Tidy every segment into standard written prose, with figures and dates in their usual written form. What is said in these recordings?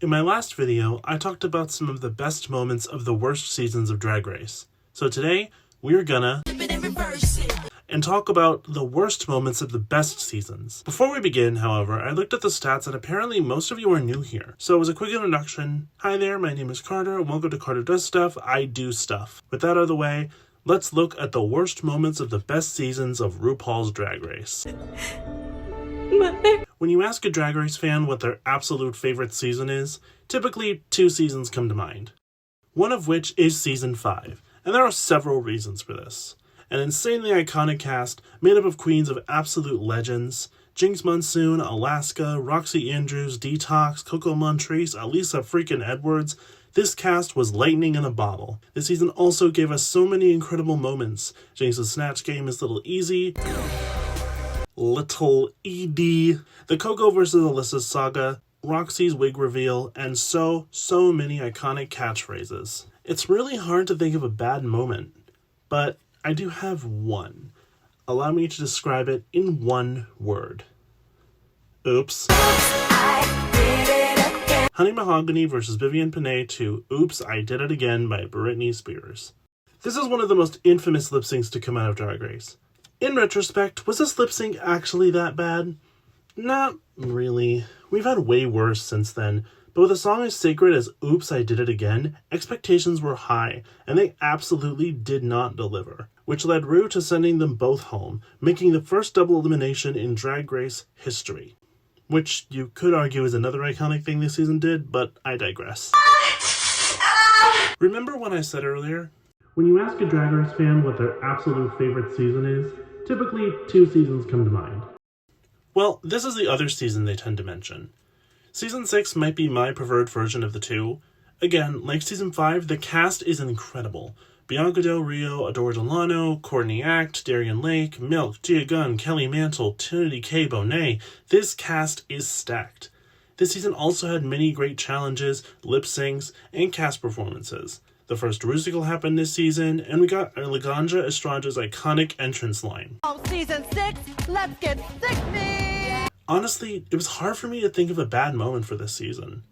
In my last video, I talked about some of the best moments of the worst seasons of Drag Race. So today, we're gonna and talk about the worst moments of the best seasons. Before we begin, however, I looked at the stats and apparently most of you are new here. So as a quick introduction, hi there, my name is Carter, and welcome to Carter Does Stuff, I Do Stuff. With that out of the way, let's look at the worst moments of the best seasons of RuPaul's Drag Race. When you ask a Drag Race fan what their absolute favorite season is, typically two seasons come to mind. One of which is Season 5, and there are several reasons for this. An insanely iconic cast made up of queens of absolute legends: Jinx Monsoon, Alaska, Roxy Andrews, Detox, Coco Montrese, Alisa freaking Edwards. This cast was lightning in a bottle. This season also gave us so many incredible moments. Jinx's Snatch Game is Little Easy, Little Edie, the Coco vs. Alyssa saga, Roxy's wig reveal, and so many iconic catchphrases. It's really hard to think of a bad moment, but I do have one. Allow me to describe it in one word. Oops. Honey Mahogany versus Vivian Panay to Oops, I Did It Again by Britney Spears. This is one of the most infamous lip syncs to come out of Drag Race. In retrospect, was this lip sync actually that bad? Not really. We've had way worse since then, but with a song as sacred as Oops, I Did It Again, expectations were high, and they absolutely did not deliver, which led Ru to sending them both home, making the first double elimination in Drag Race history. Which you could argue is another iconic thing this season did, but I digress. Remember what I said earlier? When you ask a Drag Race fan what their absolute favorite season is, typically two seasons come to mind. Well, this is the other season they tend to mention. Season 6 might be my preferred version of the two. Again, like Season 5, the cast is incredible. Bianca Del Rio, Adore Delano, Courtney Act, Darian Lake, Milk, Gia Gunn, Kelly Mantle, Trinity K. Bonet. This cast is stacked. This season also had many great challenges, lip syncs, and cast performances. The first Rusical happened this season, and we got Alejandra Estrada's iconic entrance line. Oh, Season 6, let's get sick me! Honestly, it was hard for me to think of a bad moment for this season.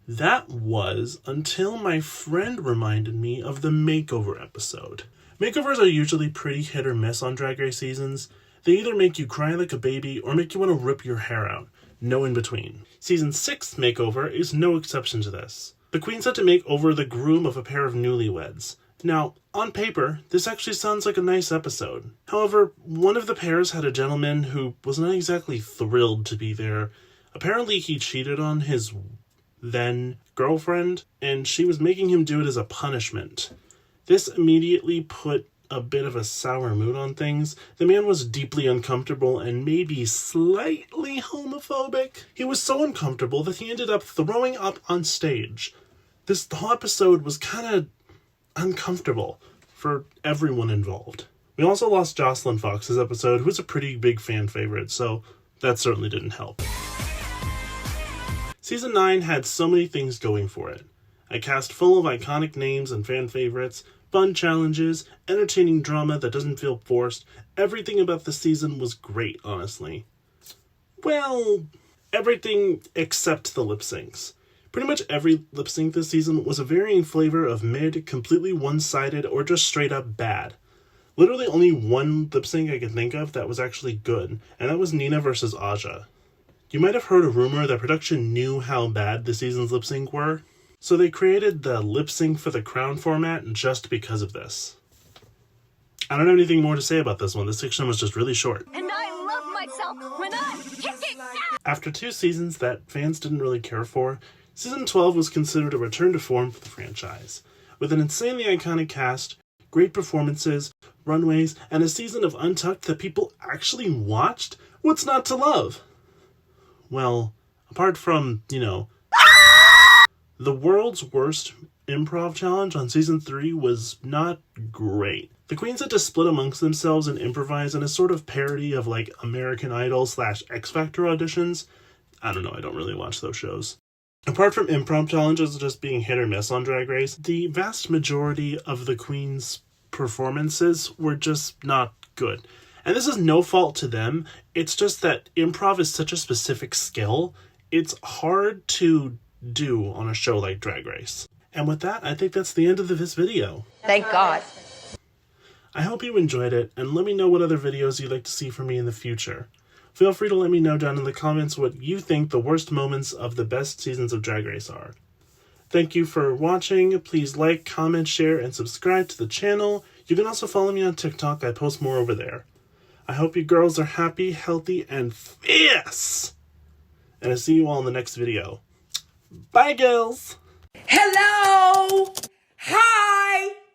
That was until my friend reminded me of the Makeover episode. Makeovers are usually pretty hit or miss on Drag Race seasons. They either make you cry like a baby or make you want to rip your hair out. No in between. Season 6 Makeover is no exception to this. The queens had to make over the groom of a pair of newlyweds. Now, on paper, this actually sounds like a nice episode. However, one of the pairs had a gentleman who was not exactly thrilled to be there. Apparently he cheated on his then girlfriend, and she was making him do it as a punishment. This immediately put a bit of a sour mood on things. The man was deeply uncomfortable and maybe slightly homophobic. He was so uncomfortable that he ended up throwing up on stage. This whole episode was kind of uncomfortable for everyone involved. We also lost Jocelyn Fox's episode, who was a pretty big fan favorite, so that certainly didn't help. Season 9 had so many things going for it. A cast full of iconic names and fan favorites, fun challenges, entertaining drama that doesn't feel forced. Everything about the season was great, honestly. Well, everything except the lip syncs. Pretty much every lip sync this season was a varying flavor of mid, completely one-sided, or just straight up bad. Literally only one lip sync I can think of that was actually good, and that was Nina versus Aja. You might have heard a rumor that production knew how bad the season's lip sync were, so they created the Lip Sync for the Crown format just because of this. I don't have anything more to say about this one. This section was just really short. And I love myself when I'm kicking ass! After two seasons that fans didn't really care for, Season 12 was considered a return to form for the franchise. With an insanely iconic cast, great performances, runways, and a season of Untucked that people actually watched, what's not to love? Well, apart from, the world's worst improv challenge on Season 3 was not great. The queens had to split amongst themselves and improvise in a sort of parody of like American Idol / X Factor auditions. I don't know, I don't really watch those shows. Apart from improv challenges just being hit or miss on Drag Race, the vast majority of the queens' performances were just not good. And this is no fault to them, it's just that improv is such a specific skill, it's hard to do on a show like Drag Race. And with that, I think that's the end of this video. Thank God. I hope you enjoyed it, and let me know what other videos you'd like to see from me in the future. Feel free to let me know down in the comments what you think the worst moments of the best seasons of Drag Race are. Thank you for watching. Please like, comment, share, and subscribe to the channel. You can also follow me on TikTok. I post more over there. I hope you girls are happy, healthy, and fierce. And I'll see you all in the next video. Bye, girls! Hello! Hi!